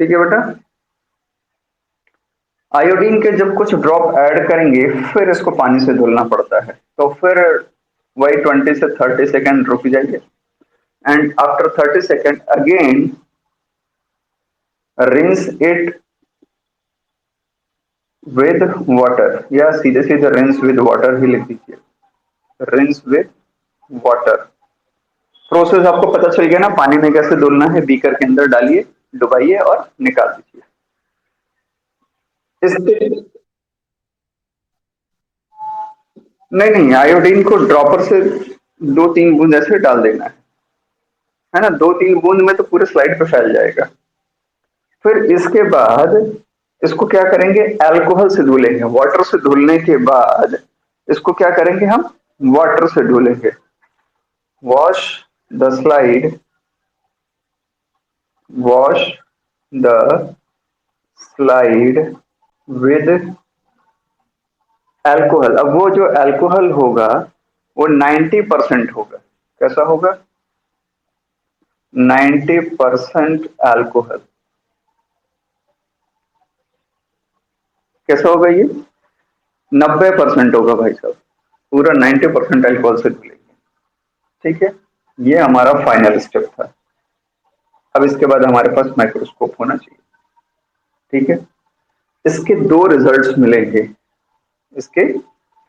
ठीक है बेटा। आयोडीन के जब कुछ ड्रॉप ऐड करेंगे फिर इसको पानी से धुलना पड़ता है, तो फिर वही 20 से 30 सेकेंड रुक जाइए and after 30 second again rinse it with water, या सीधे सीधे रिंस विद वाटर ही लिख दीजिए, रिंस विद वाटर। प्रोसेस आपको पता चल गया ना, पानी में कैसे धुलना है, बीकर के अंदर डालिए, डुबाइए और निकाल दीजिए। इसके नहीं नहीं, आयोडीन को ड्रॉपर से 2-3 बूंद ऐसे डाल देना है ना, 2-3 बूंद में तो पूरे स्लाइड पे फैल जाएगा। फिर इसके बाद इसको क्या करेंगे, अल्कोहल से धुलेंगे, वाटर से धुलने के बाद इसको क्या करेंगे हम, वाटर से धुलेंगे। Wash the slide, wash the slide with alcohol. अब वो जो अल्कोहल होगा वो 90% होगा। कैसा होगा, 90% अल्कोहल। कैसा होगा ये, 90% होगा भाई साहब, पूरा 90% अल्कोहल से धुलेंगे। ठीक है, ये हमारा फाइनल स्टेप था। अब इसके बाद हमारे पास माइक्रोस्कोप होना चाहिए। ठीक है, इसके दो रिजल्ट्स मिलेंगे, इसके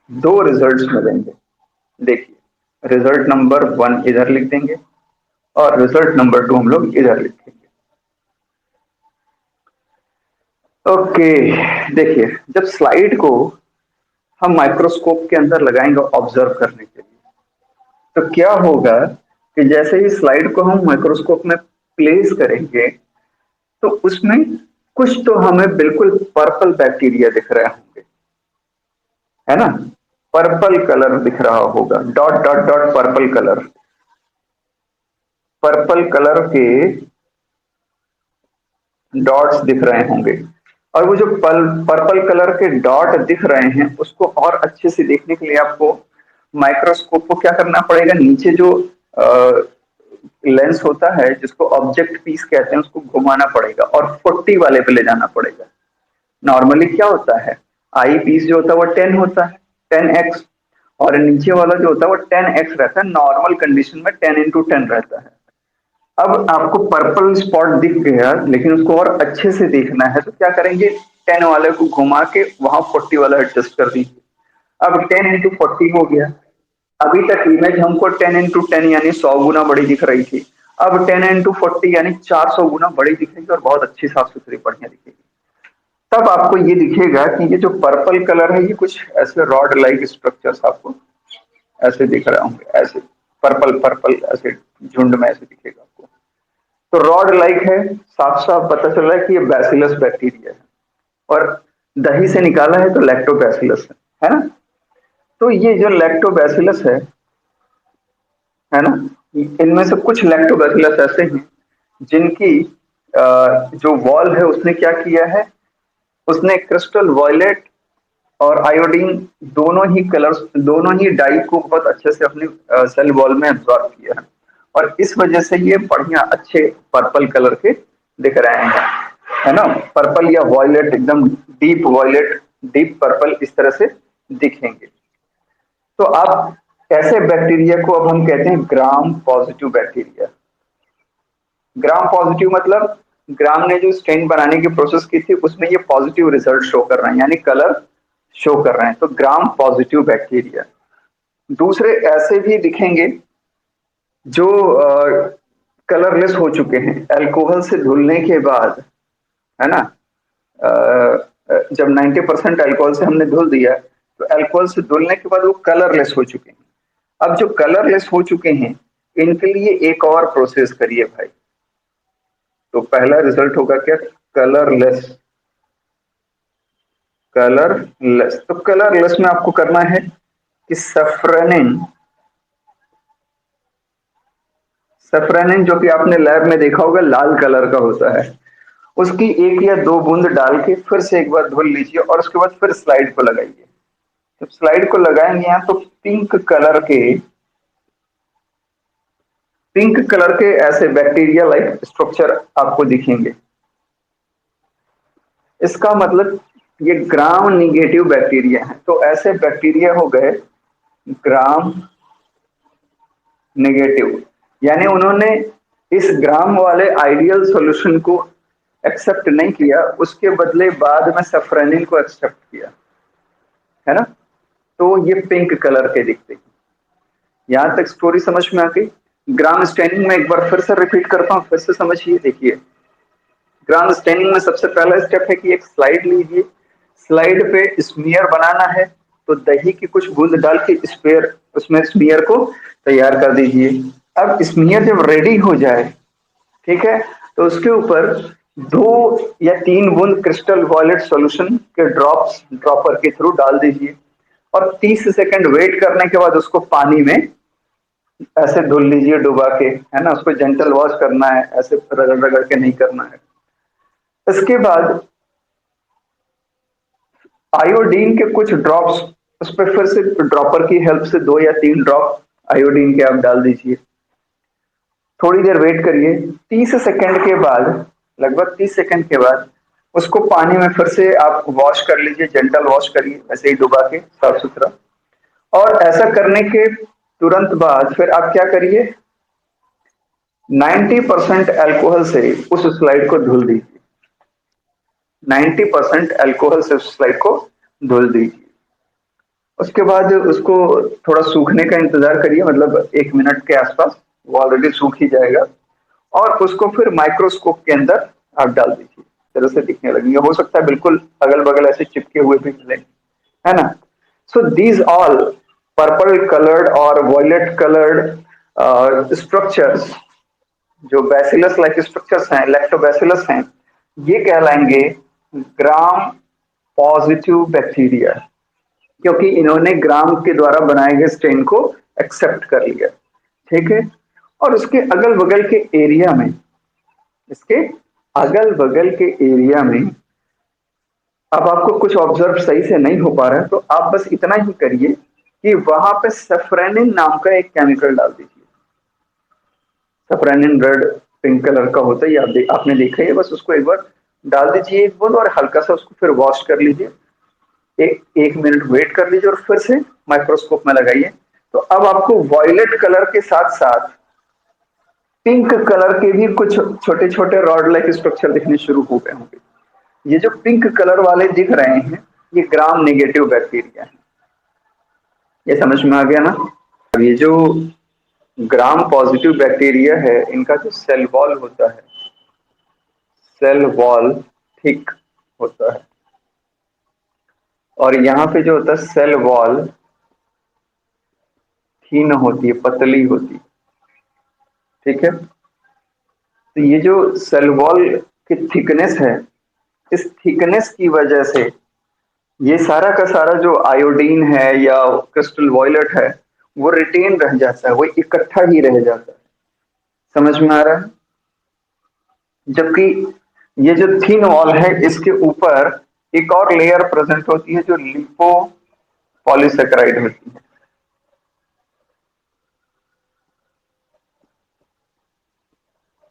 दो रिजल्ट्स मिलेंगे। देखिए, रिजल्ट नंबर 1 इधर लिख देंगे और रिजल्ट नंबर 2 हम लोग इधर लिखेंगे। ओके, देखिए जब स्लाइड को हम माइक्रोस्कोप के अंदर लगाएंगे ऑब्जर्व करने के लिए, तो क्या होगा कि जैसे ही स्लाइड को हम माइक्रोस्कोप में प्लेस करेंगे तो उसमें कुछ तो हमें बिल्कुल पर्पल बैक्टीरिया दिख रहे होंगे, है ना, पर्पल कलर दिख रहा होगा, dot dot dot purple colour, purple colour के डॉट्स दिख रहे होंगे। और वो जो पर्पल कलर के डॉट दिख रहे हैं उसको और अच्छे से देखने के लिए आपको माइक्रोस्कोप को क्या करना पड़ेगा, नीचे जो लेंस होता है जिसको ऑब्जेक्ट पीस कहते हैं उसको घुमाना पड़ेगा और 40 वाले पे ले जाना पड़ेगा। नॉर्मली क्या होता है, आई पीस जो होता है वो 10 होता है, 10x, और नीचे वाला जो होता है वो 10x रहता है, नॉर्मल कंडीशन में 10x10 रहता है। अब आपको पर्पल स्पॉट दिख गया लेकिन उसको और अच्छे से देखना है तो क्या करेंगे, 10 वाले को घुमा के वहां 40 वाला एडजस्ट कर दीजिए। अब 10x40 हो गया। अभी तक इमेज हमको 10x10 यानी 100 गुना बड़ी दिख रही थी, अब 10x40 यानी 400 गुना बड़ी दिखेगी और बहुत अच्छी साफ सुथरी बढ़िया दिखेगी। तब आपको ये दिखेगा कि ये जो पर्पल कलर है ये कुछ ऐसे रॉड लाइक स्ट्रक्चर्स आपको ऐसे दिख रहे होंगे, ऐसे पर्पल पर्पल ऐसे झुंड में ऐसे दिखेगा आपको। तो रॉड लाइक है, साफ साफ पता चल रहा है कि ये बैसिलस बैक्टीरिया है, और दही से निकाला है तो लैक्टोबैसिलस है ना। तो ये जो लैक्टोबैसिलस है ना, इनमें से कुछ लैक्टोबैसिलस ऐसे हैं जिनकी जो वॉल है उसने क्या किया है, उसने क्रिस्टल वॉयलेट और आयोडीन दोनों ही कलर्स, दोनों ही डाई को बहुत अच्छे से अपने सेल वॉल में एब्जॉर्ब किया है, और इस वजह से ये बढ़िया अच्छे पर्पल कलर के दिख रहे हैं, है ना, पर्पल या वॉयलेट, एकदम डीप वॉयलेट, डीप पर्पल इस तरह से दिखेंगे। तो आप ऐसे बैक्टीरिया को अब हम कहते हैं gram positive bacteria. Gram positive मतलब ग्राम ने जो स्टेन बनाने की प्रोसेस की थी उसमें ये पॉजिटिव रिजल्ट शो कर रहे हैं, यानी कलर शो कर रहे हैं, तो ग्राम पॉजिटिव बैक्टीरिया। दूसरे ऐसे भी दिखेंगे जो कलरलेस हो चुके हैं अल्कोहल से धुलने के बाद, है ना, जब 90% अल्कोहल से हमने धुल दिया तो अल्कोहल से धुलने के बाद वो कलरलेस हो चुके हैं। अब जो कलरलेस हो चुके हैं इनके लिए एक और प्रोसेस करिए भाई। तो पहला रिजल्ट होगा क्या, कलरलेस, कलरलेस। तो कलरलेस में आपको करना है कि सफ्रेनिन, सफ्रेनिन जो कि आपने लैब में देखा होगा लाल कलर का होता है, उसकी 1 या 2 बूंद डाल के फिर से एक बार धुल लीजिए और उसके बाद फिर स्लाइड को लगाइए। जब स्लाइड को लगाएंगे यहाँ तो पिंक कलर के ऐसे बैक्टीरिया लाइक स्ट्रक्चर आपको दिखेंगे। इसका मतलब ये ग्राम निगेटिव बैक्टीरिया है। तो ऐसे बैक्टीरिया हो गए ग्राम नेगेटिव, यानी उन्होंने इस ग्राम वाले आइडियल सॉल्यूशन को एक्सेप्ट नहीं किया, उसके बदले बाद में सफ्रेनिन को एक्सेप्ट किया, है ना। तो ये पिंक कलर के दिखते हैं। यहां तक स्टोरी समझ में आ गई। ग्राम स्टैनिंग में एक बार फिर से रिपीट करता हूं, फिर से समझिए। देखिए, ग्राम स्टैनिंग में सबसे पहला स्टेप है कि एक स्लाइड लीजिए, स्लाइड पे स्मीयर बनाना है, तो दही की कुछ बूंद डाल के स्पेयर उसमें स्मीयर को तैयार कर दीजिए। अब स्मीयर जब रेडी हो जाए, ठीक है, तो उसके ऊपर 2 या 3 बूंद क्रिस्टल वॉयलेट सॉल्यूशन के ड्रॉप्स ड्रॉपर के थ्रू डाल दीजिए, और 30 सेकंड वेट करने के बाद उसको पानी में ऐसे धुल लीजिए डुबा के, है ना। उसको जेंटल वॉश करना है, ऐसे रगड़ रगड़ के नहीं करना है। इसके बाद आयोडीन के कुछ ड्रॉप्स उस पर फिर से ड्रॉपर की हेल्प से 2 या 3 ड्रॉप आयोडीन के आप डाल दीजिए। थोड़ी देर वेट करिए, 30 सेकंड के बाद, लगभग 30 सेकंड के बाद उसको पानी में फिर से आप वॉश कर लीजिए, जेंटल वॉश करिए ऐसे ही डुबा के साफ सुथरा। और ऐसा करने के तुरंत बाद फिर आप क्या करिए, 90% अल्कोहल से उस स्लाइड को धुल दीजिए। 90% अल्कोहल से उस स्लाइड को धुल दीजिए। उसके बाद उसको थोड़ा सूखने का इंतजार करिए, मतलब 1 मिनट के आसपास, वो ऑलरेडी सूख ही जाएगा। और उसको फिर माइक्रोस्कोप के अंदर आप डाल दीजिए, तरह से दिखने लगेंगे। हो सकता है बिल्कुल अगल बगल ऐसे चिपके हुए भी मिले, है ना। So these all purple coloured और वॉयलेट कलर्ड स्ट्रक्चर्स, जो बैसिलस लाइक स्ट्रक्चर्स हैं, लैक्टोबैसिलस हैं, ये कहलाएंगे ग्राम पॉजिटिव बैक्टीरिया, क्योंकि इन्होंने ग्राम के द्वारा बनाए गए स्ट्रेन को एक्सेप्ट कर लिया, ठीक है। और उसके अगल बगल के एरिया में, इसके अगल बगल के एरिया में, अब आपको कुछ ऑब्जर्व सही से नहीं हो पा रहा है, तो आप बस इतना ही करिए कि वहां पे सफ्रेनिन नाम का एक केमिकल डाल दीजिए। सफ्रेनिन रेड पिंक कलर का होता है, आपने देखा है। बस उसको एक बार डाल दीजिए, एक बूंद, और हल्का सा उसको फिर वॉश कर लीजिए। एक मिनट वेट कर लीजिए और फिर से माइक्रोस्कोप में लगाइए। तो अब आपको वॉयलेट कलर के साथ साथ पिंक कलर के भी कुछ छोटे छोटे रॉड लाइक स्ट्रक्चर दिखने शुरू हो गए होंगे। ये जो पिंक कलर वाले दिख रहे हैं, ये ग्राम नेगेटिव बैक्टीरिया है। ये समझ में आ गया ना। अब ये जो ग्राम पॉजिटिव बैक्टीरिया है, इनका जो सेल वॉल होता है, सेल वॉल थिक होता है, और यहाँ पे जो होता है सेल वॉल थीन होती है, पतली होती है, ठीक है। तो ये जो सेल वॉल की थिकनेस है, इस थिकनेस की वजह से ये सारा का सारा जो आयोडीन है या क्रिस्टल वॉयलेट है, वो रिटेन रह जाता है, वो इकट्ठा ही रह जाता है। समझ में आ रहा है। जबकि ये जो थिन वॉल है, इसके ऊपर एक और लेयर प्रेजेंट होती है जो लिपो पॉलीसेकेराइड होती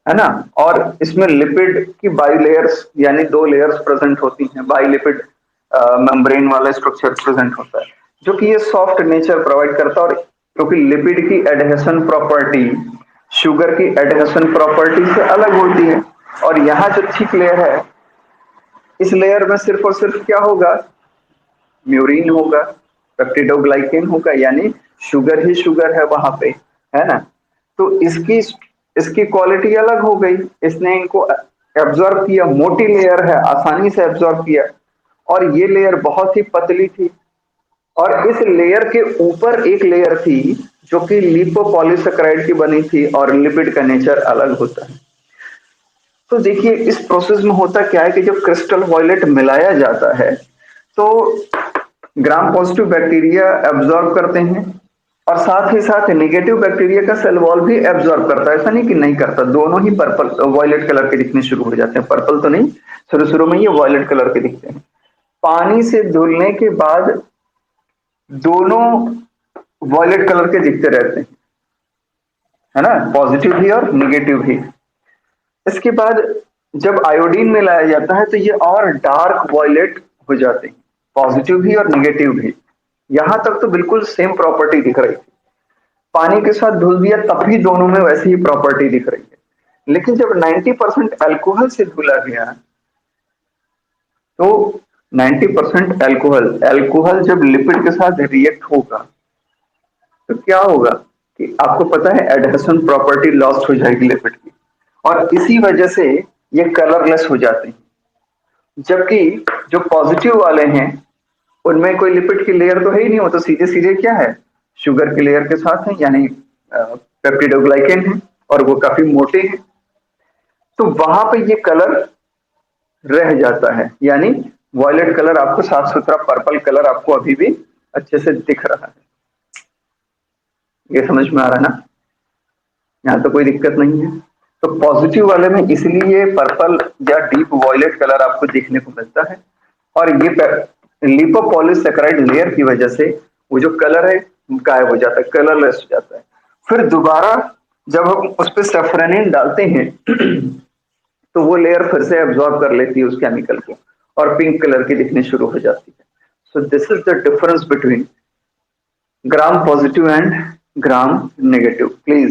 है ना। और इसमें लिपिड की बाई लेयर्स, यानी 2 लेयर्स प्रेजेंट होती हैं। बाई लिपिड मेम्ब्रेन वाला स्ट्रक्चर प्रेजेंट होता है, जो कि ये सॉफ्ट नेचर प्रोवाइड करता है। और क्योंकि लिपिड की एडहेशन प्रॉपर्टी शुगर की एडहेशन प्रॉपर्टी से अलग होती है, और यहाँ जो थिक लेयर है, इस लेयर में सिर्फ और सिर्फ क्या होगा, म्यूरिन होगा, पेप्टिडोग्लाइकेन होगा, यानी शुगर ही शुगर है वहां पे, है ना। तो इसकी इसकी क्वालिटी अलग हो गई, इसने इनको एब्जॉर्ब किया, मोटी लेयर है, आसानी से एब्जॉर्ब किया। और ये लेयर बहुत ही पतली थी, और इस लेयर के ऊपर एक लेयर थी जो कि लिपोपॉलीसेकेराइड की बनी थी, और लिपिड का नेचर अलग होता है। तो देखिए, इस प्रोसेस में होता क्या है कि जब क्रिस्टल वॉयलेट मिलाया जाता है, तो ग्राम पॉजिटिव बैक्टीरिया एब्जॉर्ब करते हैं, और साथ ही साथ नेगेटिव बैक्टीरिया का सेल वॉल भी एब्जॉर्ब करता है। ऐसा नहीं कि नहीं करता, दोनों ही पर्पल वॉयलेट कलर के दिखने शुरू हो जाते हैं। पर्पल तो नहीं, शुरू शुरू में ये वॉयलेट कलर के दिखते हैं। पानी से धुलने के बाद दोनों वॉयलेट कलर के दिखते रहते हैं, है ना, पॉजिटिव भी और निगेटिव भी। इसके बाद जब आयोडीन में लाया जाता है तो ये और डार्क वॉयलेट हो जाते हैं, पॉजिटिव भी और निगेटिव भी। यहां तक तो बिल्कुल सेम प्रॉपर्टी दिख रही थी, पानी के साथ धुल दिया तब भी दोनों में वैसी ही प्रॉपर्टी दिख रही है। लेकिन जब 90% अल्कोहल से धुला गया तो 90% अल्कोहल अल्कोहल जब लिपिड के साथ रिएक्ट होगा तो क्या होगा कि आपको पता है एडहेशन प्रॉपर्टी लॉस्ट हो जाएगी लिपिड की, और इसी वजह से ये कलरलेस हो जाते हैं। जबकि जो पॉजिटिव वाले हैं उनमें कोई लिपिड की लेयर तो है ही नहीं, वो तो सीधे सीधे क्या है, शुगर की लेयर के साथ है, यानी पेप्टिडोग्लाइकेन है, और वो काफी मोटे हैं। तो वहां पे ये कलर रह जाता है, यानी वॉयलेट कलर आपको साफ सुथरा पर्पल कलर आपको अभी भी अच्छे से दिख रहा है। ये समझ में आ रहा है ना, यहाँ तो कोई दिक्कत नहीं है। तो पॉजिटिव वाले में इसलिए पर्पल या डीप वॉयलेट कलर आपको देखने को मिलता है, और ये लिपोपॉलीसेकेराइड लेयर की वजह से वो जो कलर है गायब हो जाता है, कलरलेस हो जाता है। फिर दोबारा जब हम उस पर सफ्रेनिन डालते हैं तो वो लेयर फिर से एब्जॉर्ब कर लेती है उस केमिकल को, और पिंक कलर की दिखनी शुरू हो जाती है। So this is the difference between gram positive and gram negative. Please